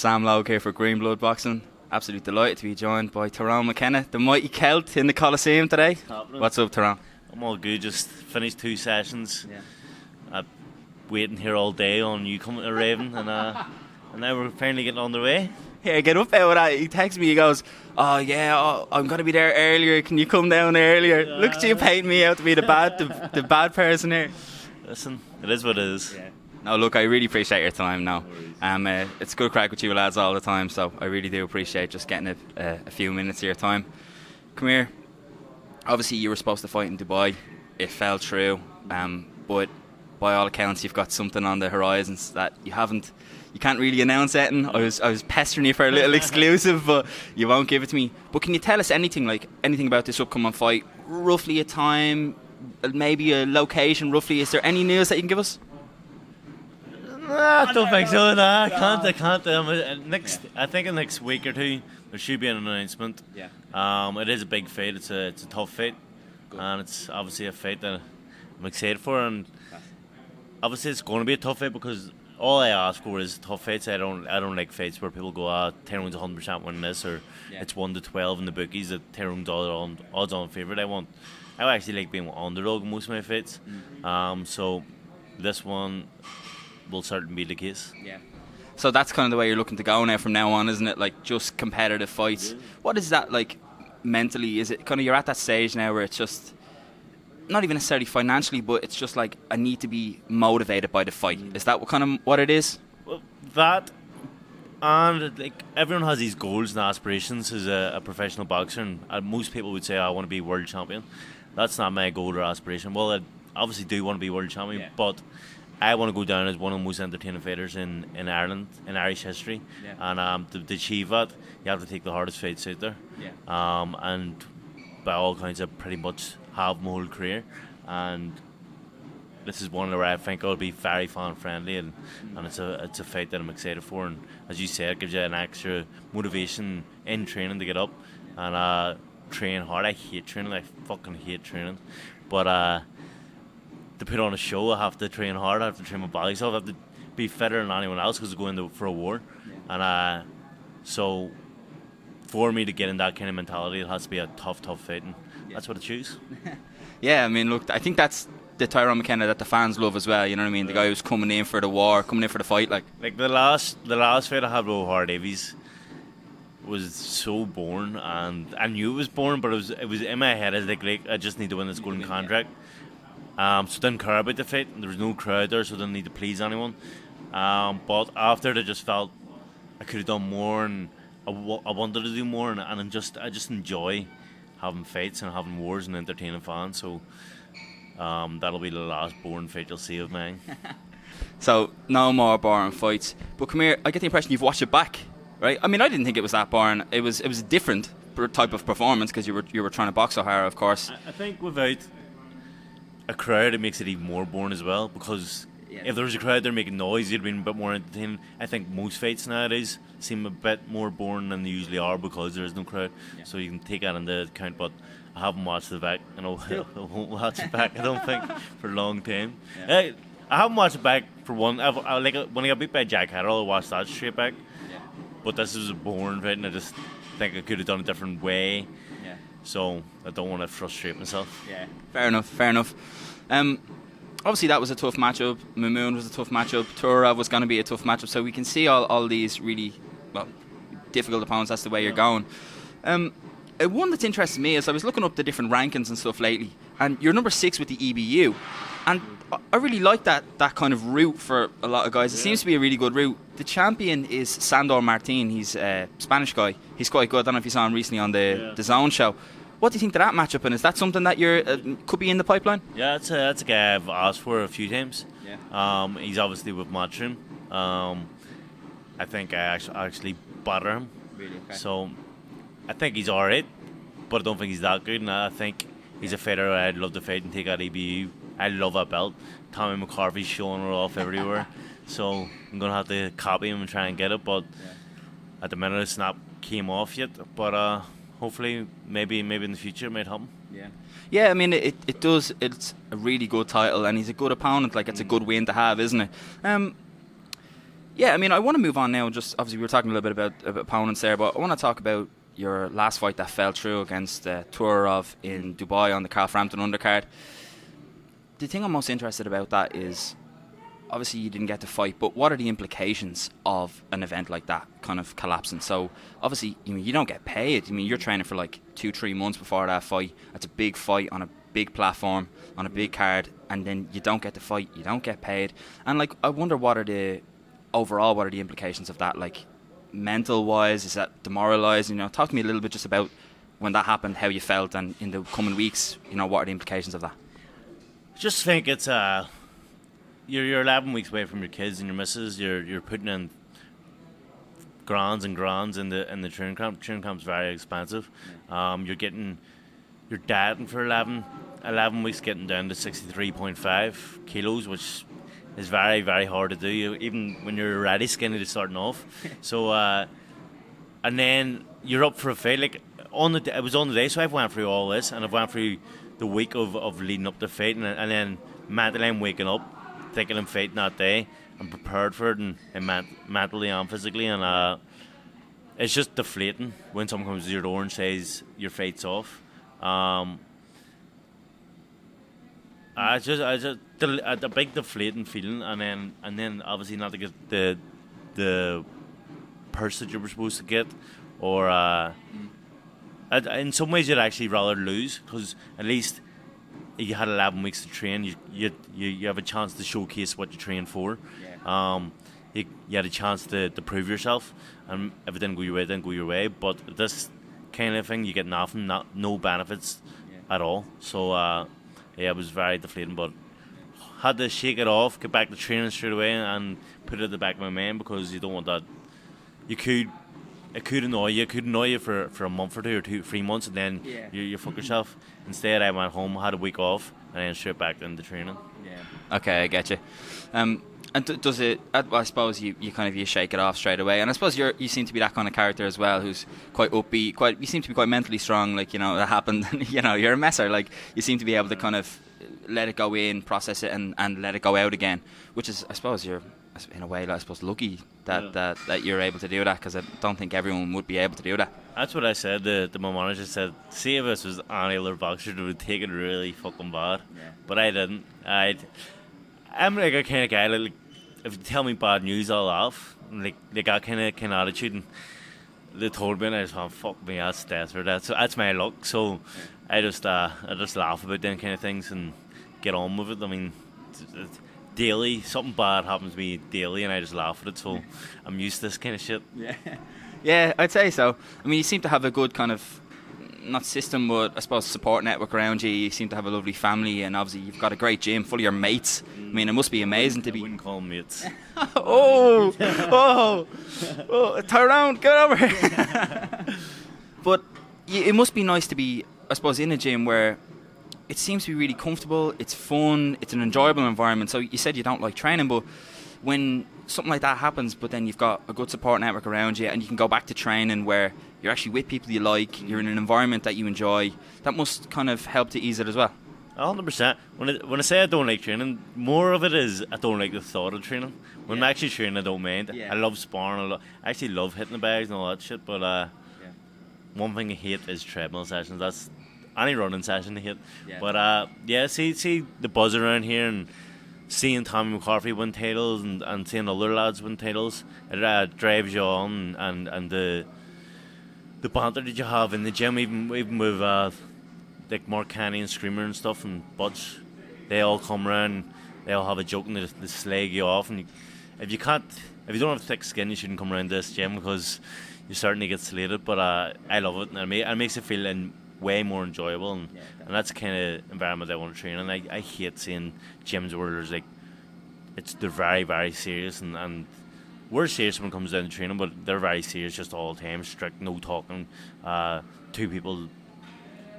Sam Logue here for Green Blood Boxing. Absolutely delighted to be joined by Tyrone Mckenna, the mighty Celt in the Colosseum today. What's up, Tyrone? I'm all good, just finished 2 sessions. I'm waiting here all day on you coming to Raven, and now we're finally getting on the way. Yeah, get up there with that. He texts me, he goes, I'm going to be there earlier, can you come down earlier? Look at you painting me out to be the bad person here. Listen, it is what it is. Yeah. No, look, I really appreciate your time now. It's good crack with you lads all the time, so I really do appreciate just getting a few minutes of your time. Come here. Obviously, you were supposed to fight in Dubai. It fell through, but by all accounts, you've got something on the horizons that you can't really announce anything. I was pestering you for a little exclusive, but you won't give it to me. But can you tell us anything about this upcoming fight? Roughly a time, maybe a location, roughly. Is there any news that you can give us? I don't think so. No, I can't. I think in the next week or two there should be an announcement. Yeah. It is a big fight. It's a tough fight, and it's obviously a fight that I'm excited for. And obviously it's going to be a tough fight because all I ask for is tough fights. I don't like fights where people go, Tyrone's 100% winning this, or it's 1-12 in the bookies that Tyrone's odds-on favourite. I actually like being underdog in most of my fights. So this one will certainly be the case. Yeah. So that's kind of the way you're looking to go now from now on, isn't it? Like just competitive fights. Yeah. What is that like mentally? Is it kind of you're at that stage now where it's just not even necessarily financially, but it's just like I need to be motivated by the fight. Is that what it is? Well, that and like everyone has these goals and aspirations as a professional boxer, and most people would say I want to be world champion. That's not my goal or aspiration. Well, I obviously do want to be world champion, but I want to go down as one of the most entertaining fighters in Ireland, in Irish history. Yeah. And to achieve that, you have to take the hardest fights out there. Yeah. And by all accounts, I pretty much have my whole career. And this is one where I think I'll be very fan-friendly, and it's a fight that I'm excited for. And as you said, it gives you an extra motivation in training to get up and train hard. I hate training. I fucking hate training. But to put on a show, I have to train hard. I have to train my body, so I have to be fitter than anyone else because I'm going for a war. Yeah. And so for me to get in that kind of mentality, it has to be a tough fight, and that's what I choose. Yeah, I mean, look, I think that's the Tyrone Mckenna that the fans love as well. You know what I mean? The guy who's coming in for the war, coming in for the fight, like the last fight I had with Hard Davies was so boring, and I knew it was boring, but it was in my head. I was like I just need to win this golden contract. So I didn't care about the fight. There was no crowd there, so I didn't need to please anyone. But after it, I just felt I could have done more, and I wanted to do more, and I just enjoy having fights and having wars and entertaining fans. So that'll be the last boring fight you'll see of mine. So no more boring fights. But come here, I get the impression you've watched it back, right? I mean, I didn't think it was that boring. It was a different type of performance because you were trying to box so hard, of course. I think without a crowd, it makes it even more boring as well, because if there was a crowd there making noise, it'd been a bit more entertaining. I think most fights nowadays seem a bit more boring than they usually are because there is no crowd. Yeah. So you can take that into account, but I haven't watched it back, and I won't watch it back, I don't think, for a long time. Yeah. I haven't watched it back for one. When I got beat by Jack Harrell, I watched that straight back. Yeah. But this is a boring fight, and I just think I could have done it a different way. Yeah. So I don't want to frustrate myself. Yeah, fair enough. Obviously that was a tough matchup. Mamoon was a tough matchup. TURAROV was going to be a tough matchup. So we can see all these really difficult opponents. That's the way you're going. One that's interested me is I was looking up the different rankings and stuff lately, and you're number 6 with the EBU, and I really like that kind of route for a lot of guys. It seems to be a really good route. The champion is Sandor Martin. He's a Spanish guy. He's quite good. I don't know if you saw him recently on the Zone show. What do you think of that matchup, and is that something that could be in the pipeline? Yeah, that's a guy I've asked for a few times. Yeah. He's obviously with Matchroom. I think I actually batter him. Really? Okay. So I think he's alright, but I don't think he's that good, and I think he's a fighter I'd love to fight and take out EBU. I love that belt. Tommy McCarthy's showing it off everywhere, so I'm going to have to copy him and try and get it, but at the minute it's not came off yet, but hopefully maybe in the future it might happen. Yeah, I mean it does. It's a really good title, and he's a good opponent. Like, it's a good win to have, isn't it? Yeah, I mean, I want to move on now. Just obviously, we were talking a little bit about opponents there, but I want to talk about your last fight that fell through against TURAROV in Dubai on the Carl Frampton undercard. The thing I'm most interested about that is, obviously you didn't get to fight, but what are the implications of an event like that kind of collapsing? So obviously, you don't get paid. I mean, you're training for like 2-3 months before that fight. It's a big fight on a big platform, on a big card, and then you don't get to fight, you don't get paid. And like, I wonder what are the implications of that, like mental wise? Is that demoralizing? Talk to me a little bit just about when that happened, how you felt, and in the coming weeks, what are the implications of that? Just think it's you're 11 weeks away from your kids and your missus. You're putting in grands and grands in the training camp. Training camp's very expensive. You're dieting for 11 weeks, getting down to 63.5 kilos, which is very, very hard to do, even when you're already skinny to starting off. So, and then you're up for a fight. Like it was on the day, so I've went through all this, and I've went through the week of leading up to fight, and then mentally I'm waking up thinking I'm fighting that day. I'm prepared for it, and mentally and physically, and it's just deflating when someone comes to your door and says your fight's off. It's just a big deflating feeling, and then obviously not to get the purse that you were supposed to get, or in some ways you'd actually rather lose, because at least you had 11 weeks to train. You have a chance to showcase what you train for. Yeah. You had a chance to prove yourself, and if it didn't go your way, it didn't go your way. But this kind of thing, you get nothing, no benefits at all. So it was very deflating, but had to shake it off, get back to training straight away, and put it at the back of my mind, because you don't want that. It could annoy you. It could annoy you for a month or 2 or 3 months, and then you fuck yourself. Instead, I went home, had a week off, and then straight back into training. Yeah. Okay, I get you. And does it? I suppose you shake it off straight away. And I suppose you seem to be that kind of character as well, who's quite upbeat. You seem to be quite mentally strong. Like, that happened. You're a messer. Like, you seem to be able to kind of let it go in, process it, and let it go out again. Which is, I suppose, you're in a way, lucky that you're able to do that, because I don't think everyone would be able to do that. That's what I said. My manager said, see if this was any other boxer, they would take it really fucking bad. Yeah. But I didn't. I'm like a kind of guy, like, if you tell me bad news, I'll laugh. Like that kind of attitude. And they told me, and I just went, fuck me, that's desperate. That's my luck. So I just laugh about them kind of things and get on with it. I mean, it's daily, something bad happens to me daily, and I just laugh at it. So I'm used to this kind of shit. Yeah, I'd say so. I mean, you seem to have a good kind of, not system, but I suppose support network around you. You seem to have a lovely family, and obviously you've got a great gym full of your mates. I mean, it must be amazing to be. I wouldn't call them mates. oh, Tyrone, get over here. But it must be nice to be, I suppose, in a gym where it seems to be really comfortable, it's fun, it's an enjoyable environment. So you said you don't like training, but when something like that happens, but then you've got a good support network around you, and you can go back to training where you're actually with people you like, you're in an environment that you enjoy, that must kind of help to ease it as well. 100%. When I say I don't like training, more of it is I don't like the thought of training. When I'm actually training, I don't mind. I love sparring. I actually love hitting the bags and all that shit, but one thing I hate is treadmill sessions. That's any running session I hate. But see the buzz around here, and seeing Tommy McCarthy win titles, and seeing other lads win titles, it drives you on, and the banter that you have in the gym, even with like Mark Kenny and Screamer and stuff, and Butch, they all come around, they all have a joke, and they slag you off. And if you don't have thick skin, you shouldn't come around this gym, because you're starting to get slated. But I love it, and it makes it feel way more enjoyable, and that's the kind of environment I want to train in. I hate seeing gyms where there's they're very, very serious, and we're serious when it comes down to training, but they're very serious just all the time, strict, no talking, 2 people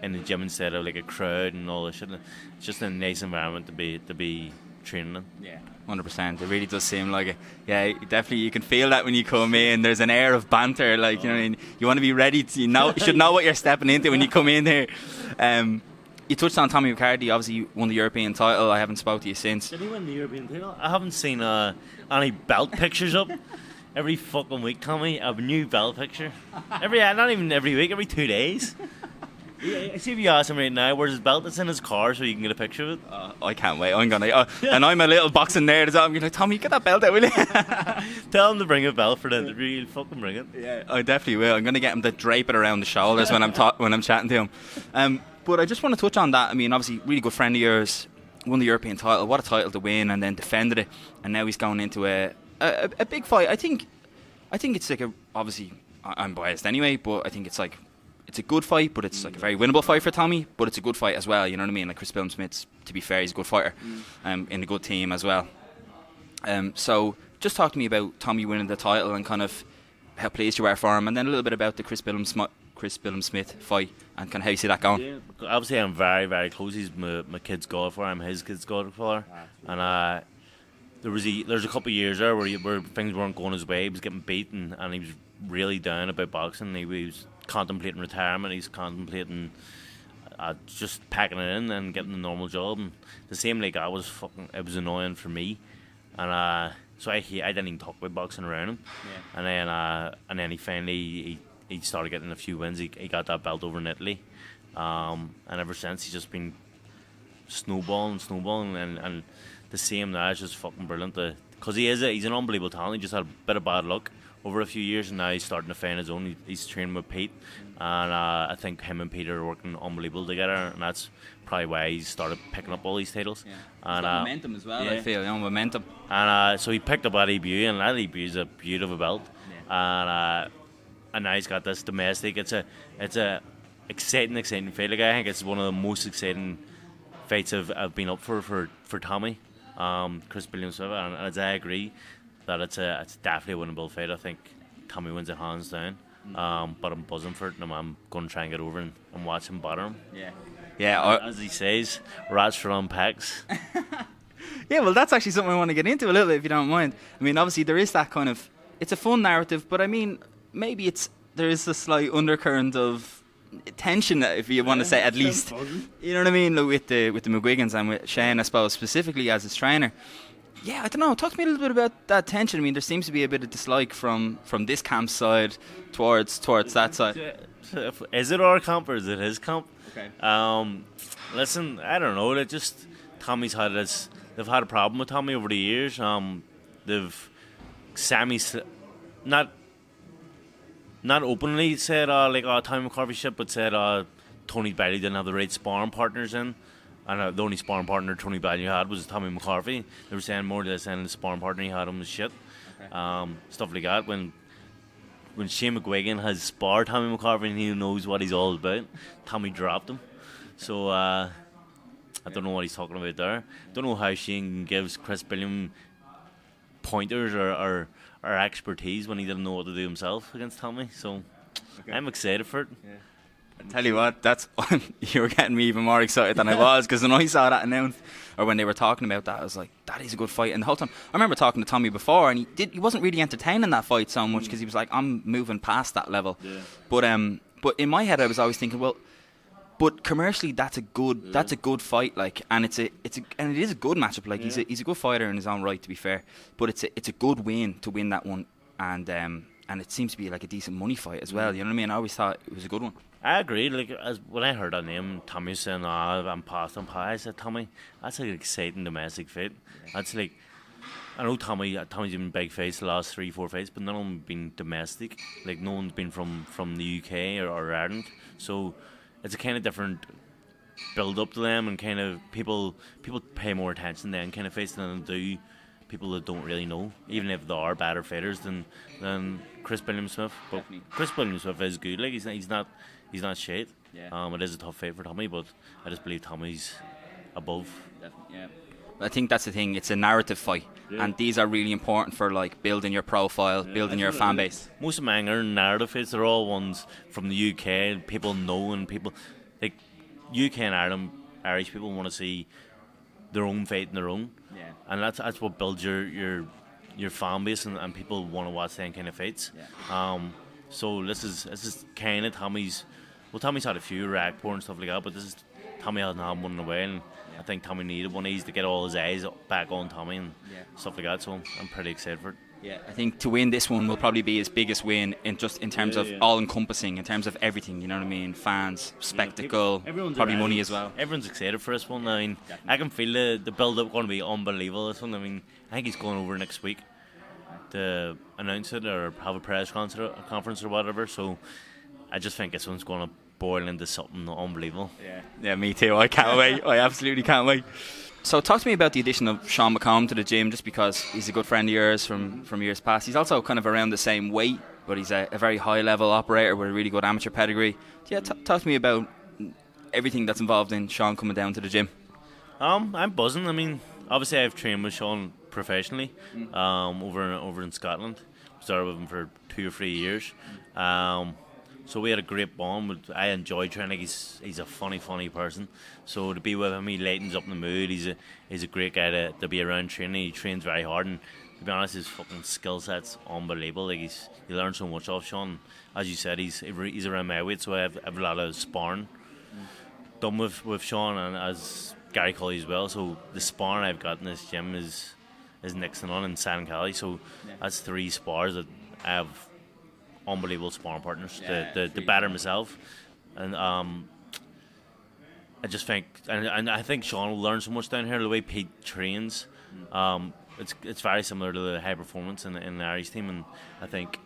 in the gym instead of like a crowd and all this shit. It's just a nice environment to be training in. Yeah, 100%. It really does seem like it. Yeah, definitely. You can feel that when you come in. There's an air of banter. Like, you know what I mean? You want to be ready to, you should know what you're stepping into when you come in here. You touched on Tommy McCarthy. Obviously, you won the European title. I haven't spoke to you since. Did he win the European title? I haven't seen. I any belt pictures up. Every fucking week, Tommy, a new belt picture. Not even every week, every 2 days. Yeah, see if you ask him right now, where's his belt? It's in his car, so you can get a picture of it. I can't wait. I'm gonna, and I'm a little boxing nerd as well. I'm gonna like, Tommy, get that belt out, will you? Tell him to bring a belt for the interview. He'll fucking bring it. Yeah, I definitely will. I'm gonna get him to drape it around the shoulders when I'm chatting to him. But I just want to touch on that. I mean, obviously, really good friend of yours, won the European title. What a title to win, and then defended it, and now he's going into a big fight. I think it's like obviously I'm biased anyway, but I think it's a good fight, but it's like a very winnable fight for Tommy, but it's a good fight as well, you know what I mean? Like Chris BILLAM-SMITH, to be fair, he's a good fighter, in a good team as well. So just talk to me about Tommy winning the title and kind of how pleased you are for him, and then a little bit about the Chris BILLAM-SMITH fight and kind of how you see that going. Yeah, obviously I'm very, very close. He's my kid's godfather, I'm his kid's godfather, and there's a couple of years there where things weren't going his way. He was getting beaten, and he was really down about boxing. He was contemplating retirement. He's contemplating just packing it in and getting a normal job. And the same like I was it was annoying for me, and so I didn't even talk about boxing around him. Yeah. And then he finally he started getting a few wins. He got that belt over in Italy, and ever since he's just been snowballing, and the same now is just fucking brilliant. Because he's an unbelievable talent. He just had a bit of bad luck over a few years, and now he's starting to find his own. He's training with Pete, and I think him and Pete are working unbelievable together, and that's probably why he's started picking up all these titles. Yeah. And momentum as well, yeah. I feel, momentum. And so he picked up that EBU, and that EBU is a beautiful belt. Yeah. And now he's got this domestic. It's a exciting fight. Like, I think it's one of the most exciting fights I've been up for Tommy, Chris BILLAM-SMITH, and as I agree that it's definitely a winnable fight. I think Tommy wins it hands down. But I'm buzzing for it, and I'm going to try and get over and watch him batter him. Yeah. As he says, rats for unpacks. Yeah, well, that's actually something I want to get into a little bit, if you don't mind. I mean, obviously there is that kind of, it's a fun narrative, but I mean, maybe there is a slight undercurrent of tension, if you want to say, at least. You know what I mean? Like with the McGuigans and with Shane, I suppose, specifically as his trainer. Yeah, I don't know. Talk to me a little bit about that tension. I mean, there seems to be a bit of dislike from this camp side towards that side. Is it our camp or is it his camp? Okay. Listen, I don't know. Tommy's had this. They've had a problem with Tommy over the years. Sammy's not openly said Tommy McCarthy shit, but said Tony Bailey didn't have the right sparring partners in. And the only sparring partner Tony Bailey had was Tommy McCarthy. They were saying more than saying the sparring partner he had him was shit. Okay. Stuff like that. When Shane McGuigan has sparred Tommy McCarthy and he knows what he's all about, Tommy dropped him. So I don't know what he's talking about there. Don't know how Shane gives Chris BILLAM pointers or expertise when he didn't know what to do himself against Tommy. So okay. I'm excited for it. Yeah. I tell you what, you were getting me even more excited than I was, because when I saw that announced, or when they were talking about that, I was like, that is a good fight. And the whole time, I remember talking to Tommy before, and he wasn't really entertaining that fight so much, because he was like, I'm moving past that level. Yeah. But in my head, I was always thinking, well, but commercially, that's a good fight, like, and it is a good matchup. Like, he's a good fighter in his own right, to be fair. But it's a good win to win that one, and it seems to be like a decent money fight as well. You know what I mean? I always thought it was a good one. I agree. Like, when I heard that name, Tommy was saying, I'm past. I said, Tommy, that's an exciting domestic fight. Yeah. That's like, I know Tommy's been big fights the last 3-4 fights, but none of them have been domestic. Like, no one's been from the UK or Ireland. So it's a kind of different build up to them, and kind of people pay more attention then kind of fights than they do people that don't really know, even if they are better fighters than Chris BILLAM-SMITH. But definitely. Chris BILLAM-SMITH is good. Like, he's not shit. Yeah. It is a tough fight for Tommy, but I just believe Tommy's above. Definitely, yeah. I think that's the thing. It's a narrative fight, and these are really important for like building your profile, building your fan base. Most of mine are narrative fights. They're all ones from the UK. People know, and people like UK and Ireland. Irish people want to see their own fight in their own. Yeah. And that's what builds your fan base, and people want to watch them kind of fights. Yeah. So this is kind of Tommy's. Well, Tommy's had a few Rackport and stuff like that, but this is Tommy hasn't had one in a while, and I think Tommy needed one of these to get all his eyes back on Tommy and stuff like that. So I'm pretty excited for it. Yeah, I think to win this one will probably be his biggest win in terms of all-encompassing, in terms of everything. You know what I mean? Fans, spectacle, probably money as well. Everyone's excited for this one. I mean, I can feel the build-up going to be unbelievable. This one. I mean, I think he's going over next week to announce it or have a press conference or whatever. So I just think this one's going to boil into something unbelievable. Yeah, me too. I can't wait. I absolutely can't wait. So talk to me about the addition of Sean McComb to the gym, just because he's a good friend of yours from years past. He's also kind of around the same weight, but he's a very high-level operator with a really good amateur pedigree. Yeah, talk to me about everything that's involved in Sean coming down to the gym. I'm buzzing. I mean, obviously I've trained with Sean professionally over in Scotland. Started with him for 2 or 3 years. So we had a great bond. I enjoy training. He's a funny person. So to be with him, he lightens up in the mood. He's a great guy to be around training. He trains very hard, and to be honest, his fucking skill set's unbelievable. Like you learn so much off Sean. As you said, he's around my weight, so I have a lot of sparring done with Sean, and as Gary Colley as well. So the sparring I've got in this gym is next to none in San Cali. So that's 3 spars that I have. Unbelievable sparring partners to batter myself, and I just think and I think Sean will learn so much down here. The way Pete trains, it's very similar to the high performance in the Irish team, and I think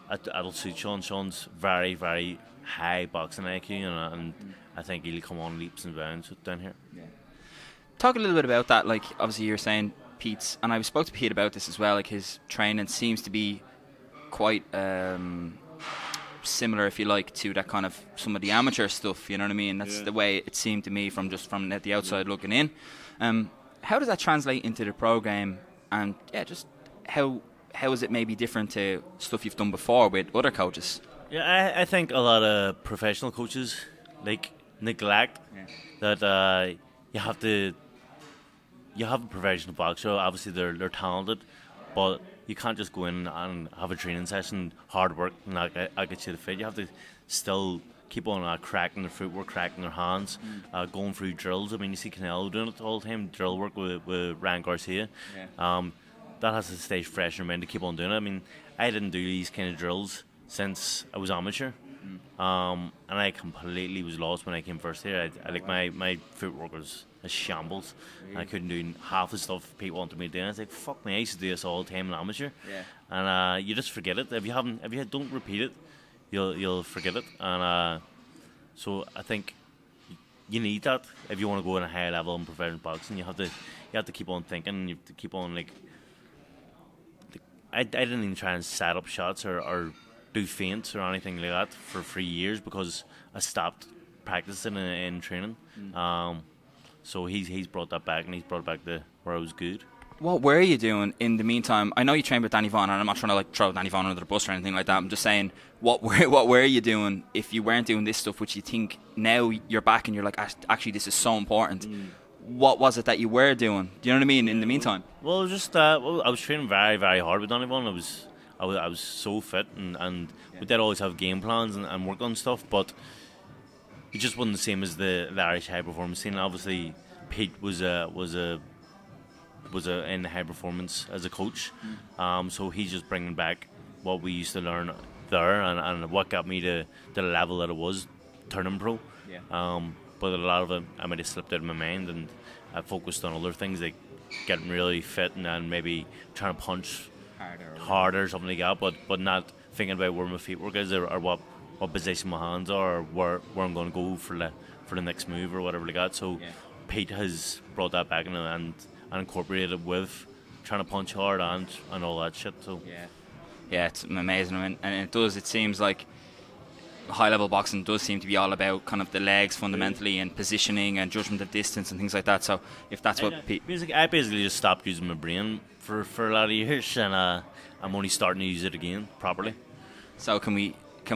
that'll suit Sean. Sean's very high boxing IQ, and I think he'll come on leaps and bounds down here. Talk a little bit about that. Like, obviously you're saying Pete's, and I spoke to Pete about this as well. Like, his training seems to be quite similar, if you like, to that kind of some of the amateur stuff. You know what I mean? That's the way it seemed to me from the outside looking in. How does that translate into the pro game? And just how is it maybe different to stuff you've done before with other coaches? Yeah, I think a lot of professional coaches neglect that you have a professional boxer. Obviously, they're talented, but you can't just go in and have a training session, hard work, and I get you the fit. You have to still keep on cracking their footwork, cracking their hands, going through drills. I mean, you see Canelo doing it all the time, drill work with Ryan Garcia. That has to stay fresh in your mind to keep on doing it. I mean, I didn't do these kind of drills since I was amateur. And I completely was lost when I came first here. I like my footwork was a shambles. Really? I couldn't do half the stuff people wanted me to do. I was like, fuck me, I used to do this all the time in amateur. And you just forget it. If you don't repeat it, you'll forget it. And so I think you need that if you want to go in a high level in professional boxing. You have to keep on thinking. You have to keep on I didn't even try and set up shots or do feints or anything like that for 3 years because I stopped practicing in training. So he's brought that back, and he's brought it back to where I was good. What were you doing in the meantime? I know you trained with Danny Vaughan, and I'm not trying to throw Danny Vaughan under the bus or anything like that. I'm just saying, what were you doing if you weren't doing this stuff, which you think now you're back and you're like, actually this is so important. What was it that you were doing? Do you know what I mean? In the meantime, well, just I was training very, very hard with Danny Vaughan. I was so fit, and we did always have game plans and work on stuff, but it just wasn't the same as the Irish high performance scene. Obviously, Pete was in the high performance as a coach, so he's just bringing back what we used to learn there, and what got me to the level that it was turning pro. But a lot of it I might have slipped out of my mind, and I focused on other things like getting really fit and maybe trying to punch harder or something like that, but not thinking about where my feet work is or what position my hands are or where I'm going to go for the next move or whatever like that. So Pete has brought that back and incorporated with trying to punch hard and all that shit. So it's amazing. I mean, and it seems like high level boxing does seem to be all about kind of the legs fundamentally and positioning and judgment of distance and things like that. So if that's what I basically just stopped using my brain for a lot of years, and I'm only starting to use it again properly. So can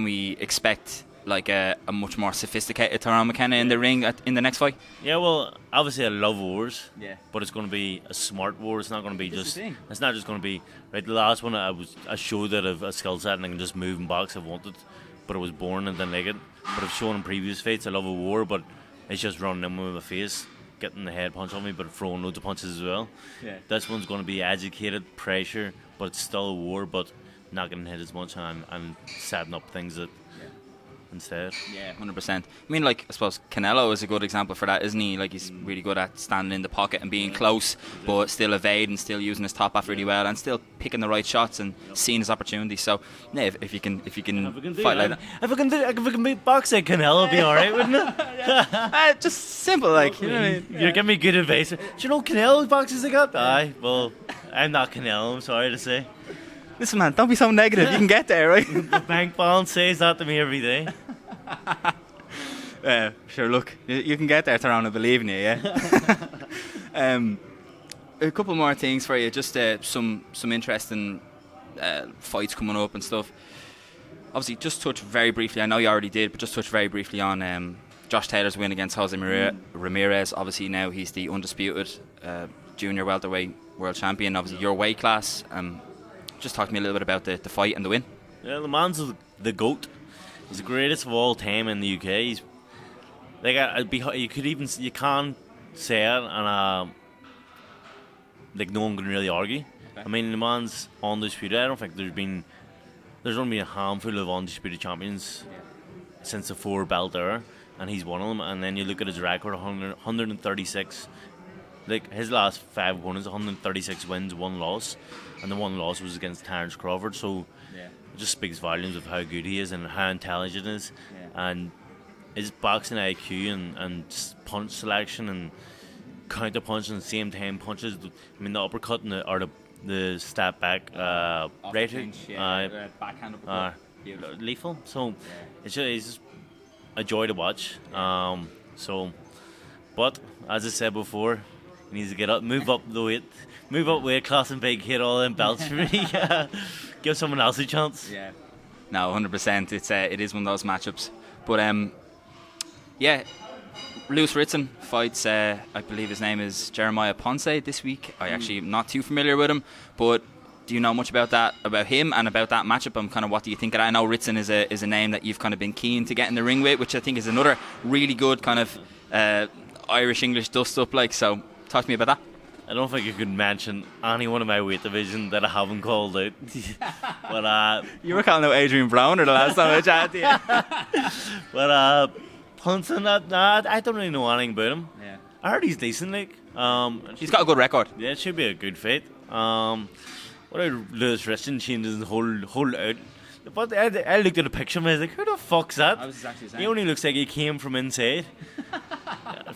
we expect like a much more sophisticated Tyrone Mckenna in the ring in the next fight? Yeah, well, obviously I love wars, but it's going to be a smart war. It's not going to be it's not just going to be right. The last one I showed that a skill set and I can just move and box if I wanted, but I was born and didn't like it. But I've shown in previous fights I love a war, but is just running in with my face, getting the head punch on me, but throwing loads of punches as well. Yeah. This one's going to be educated, pressure, but it's still a war, but not getting hit as much and setting up things that instead. Yeah, 100%. I mean, like, I suppose Canelo is a good example for that, isn't he? Like, he's really good at standing in the pocket and being close, but still evading, still using his top half really well, and still picking the right shots and seeing his opportunities. So, yeah, if you can fight like that. If I can beat boxing Canelo, it'd be alright, wouldn't it? Just simple, like, you know what I mean? You're giving me good advice. Do you know Canelo's boxes they got? Aye, well, I'm not Canelo, I'm sorry to say. Listen, man, don't be so negative. You can get there, right? The bank balance says that to me every day. Sure, look, you can get there, Tyrone, I believe in you, yeah? A couple more things for you, just some interesting fights coming up and stuff. Obviously, just touch very briefly, I know you already did, but just touch very briefly on Josh Taylor's win against Jose Ramirez. Obviously, now he's the undisputed junior welterweight world champion. Obviously, your weight class. Just talk to me a little bit about the fight and the win. Yeah, the man's the GOAT. He's the greatest of all time in the UK. He's like you can't say it, and like no one can really argue. Okay. I mean, the man's undisputed. I don't think there's only been a handful of undisputed champions since the 4-belt era, and he's one of them. And then you look at his record, 136. Like his last 5 opponents, 136 wins, 1 loss, and the 1 loss was against Terence Crawford. So it just speaks volumes of how good he is and how intelligent he is, and his boxing IQ and punch selection and counter punch and same time punches. I mean, the uppercut and the step back right hook, backhand lethal. So it's just a joy to watch. But as I said before, he needs to get up, move up weight class and big, hit all them belts for me. Give someone else a chance. Yeah. No, 100%. It is one of those matchups. But Lewis Ritson fights. I believe his name is Jeremiah Ponce this week. I actually am not too familiar with him, but do you know much about him and about that matchup? And kind of what do you think of that? I know Ritson is a name that you've kind of been keen to get in the ring with, which I think is another really good kind of Irish English dust up. Like, so talk to me about that. I don't think you could mention any one of my weight division that I haven't called out. But you were calling out Adrian Browner the last time I chatted to you. But Punson, I don't really know anything about him. Yeah. I heard he's decent, like. He's got a good record. Yeah, it should be a good fight. What about Lewis Ritson changing his whole out? But I looked at the picture and I was like, who the fuck's that? I was exactly saying. He only looks like he came from inside.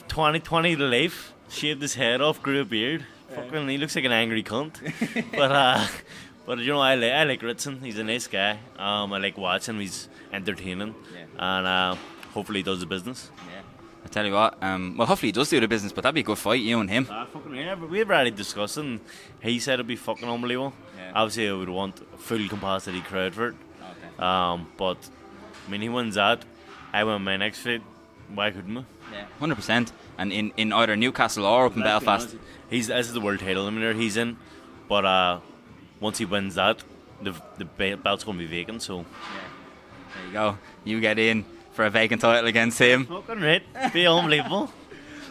20 to life. Shaved his head off, grew a beard. Fucking, he looks like an angry cunt. But you know, I like Ritson. He's a nice guy. I like watching him. He's entertaining, and hopefully he does the business. Yeah. I tell you what. Well, hopefully he does do the business. But that'd be a good fight, you and him. We've already discussed it. And he said it'd be fucking unbelievable. Yeah. Obviously, I would want a full capacity crowd for it. Okay. But I mean, he wins that. I win my next fight. Why couldn't we? Yeah, 100%. And in either Newcastle or up in Belfast. This is the world title eliminator he's in. But once he wins that, the belt's going to be vacant. So there you go. You get in for a vacant title against him. Fucking right. Be unbelievable.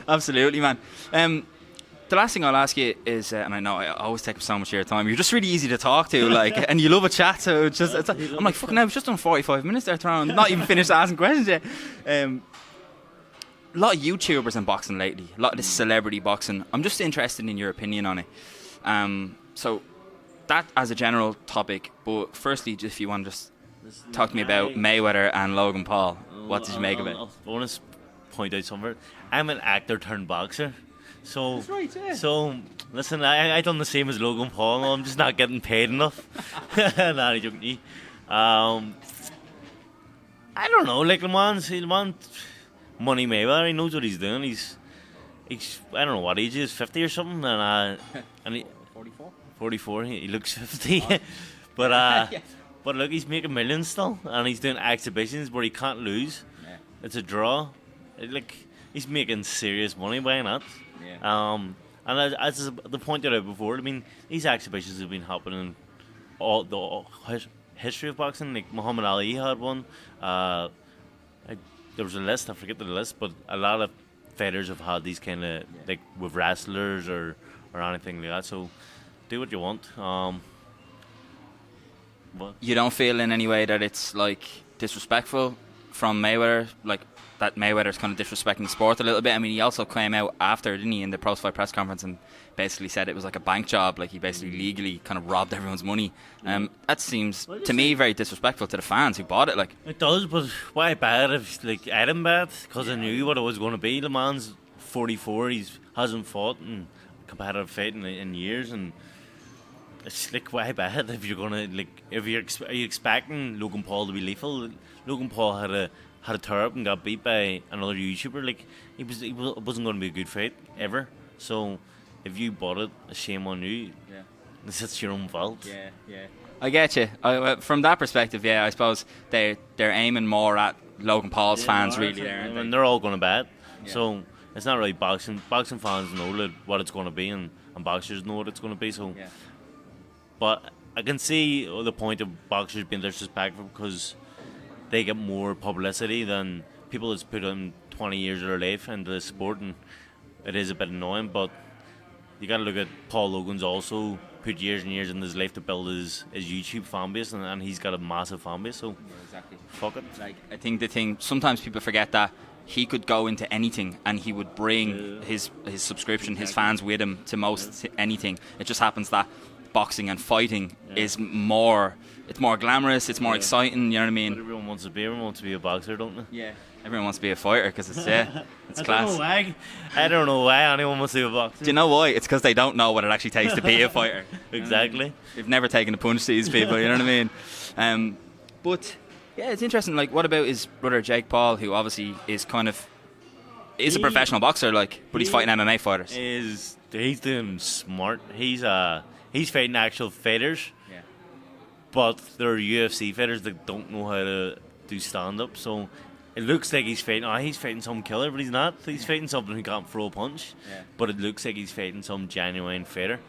Absolutely, man. The last thing I'll ask you is, and I know I always take so much of your time. You're just really easy to talk to, like, and you love a chat. So I'm like, fucking hell, I've just done 45 minutes there, Tyrone. Not even finished asking questions yet. A lot of YouTubers in boxing lately, a lot of this celebrity boxing. I'm just interested in your opinion on it. So that as a general topic, but firstly, if you want to just talk to me about Mayweather and Logan Paul. What did you make of it? I want to point out something. I'm an actor turned boxer. So, that's right, yeah. So listen, I done the same as Logan Paul. I'm just not getting paid enough. Nah, I'm joking. I don't know. Like the man's money Mayweather. He knows what he's doing. He's I don't know what age he is, 50 or something, and he 44. He looks 50, but but look, he's making millions still, and he's doing exhibitions where he can't lose. Yeah. It's a draw. He's making serious money. Why not? Yeah. And as the pointed out before, I mean, these exhibitions have been happening all the history of boxing. Like Muhammad Ali had one. There was a list, I forget the list, but a lot of fighters have had these kind of like with wrestlers or anything like that. So do what you want. What? You don't feel in any way that it's like disrespectful from Mayweather, like that Mayweather's kind of disrespecting the sport a little bit. I mean, he also came out after, didn't he, in the post-fight press conference and basically said it was like a bank job, like he basically legally kind of robbed everyone's money. That seems to me very disrespectful to the fans who bought it. Like it does, but why bad if like Adam bad? Because I knew what it was going to be. The man's 44, he hasn't fought in competitive fight in years, and it's like why bad if you're gonna like if you're are you expecting Logan Paul to be lethal? Logan Paul had a tear up and got beat by another YouTuber. Like it wasn't going to be a good fight ever. So if you bought it, shame on you. Yeah, it's your own fault. Yeah. I get you. From that perspective, yeah, I suppose they're aiming more at Logan Paul's fans, really. And they're all going to bet. Yeah. So it's not really boxing. Boxing fans know what it's going to be, and boxers know what it's going to be. So, but I can see the point of boxers being disrespectful because they get more publicity than people that's put in 20 years of their life into the sport, and it is a bit annoying. But you got to look at Paul Logan's also put years and years in his life to build his YouTube fan base, and he's got a massive fan base. So exactly. Fuck it. Like I think the thing sometimes people forget that he could go into anything and he would bring his subscription, his fans with him to most anything. It just happens that boxing and fighting is more. It's more glamorous. It's more exciting. You know what I mean? But everyone wants to be a boxer, don't they? Yeah. Everyone wants to be a fighter because it's it's class. I don't know why anyone wants to be a boxer. Do you know why? It's because they don't know what it actually takes to be a fighter. Exactly. They've never taken a punch to these people. You know what I mean? But yeah, it's interesting. Like, what about his brother Jake Paul, who obviously is a professional boxer, like, but he's fighting MMA fighters. He's doing smart. He's fighting actual fighters. Yeah. But there are UFC fighters that don't know how to do stand up. So it looks like he's fighting some killer, but he's not. He's fighting something who can't throw a punch. Yeah. But it looks like he's fighting some genuine fighter.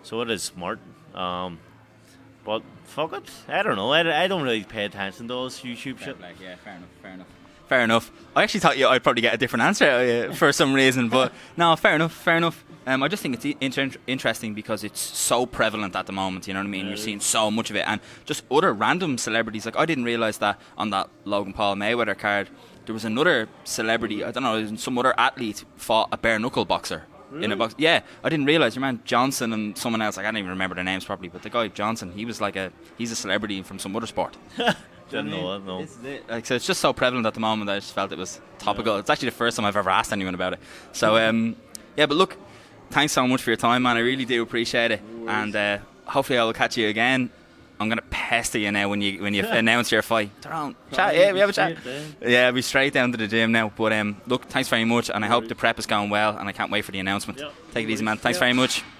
So it is smart. But fuck it. I don't know. I don't really pay attention to those YouTube shit. Like, yeah, fair enough. I actually thought I'd probably get a different answer for some reason, but no, fair enough. I just think it's interesting because it's so prevalent at the moment, you know what I mean? You're seeing so much of it, and just other random celebrities. Like, I didn't realise that on that Logan Paul Mayweather card, there was another celebrity, I don't know, some other athlete fought a bare knuckle boxer. Really? In a box. Yeah, I didn't realise. Your man Johnson and someone else, I can't even remember their names properly, but the guy Johnson, he's a celebrity from some other sport. Didn't know that, no. Like, so it's just so prevalent at the moment, I just felt it was topical. It's actually the first time I've ever asked anyone about it. So, yeah, but look, thanks so much for your time, man. I really do appreciate it. And hopefully I will catch you again. I'm going to pester you now when you announce your fight. Tyrone, chat, we have a chat. Yeah, I'll be straight down to the gym now. But look, thanks very much, and I hope the prep is going well, and I can't wait for the announcement. Take it easy, man. Thanks very much.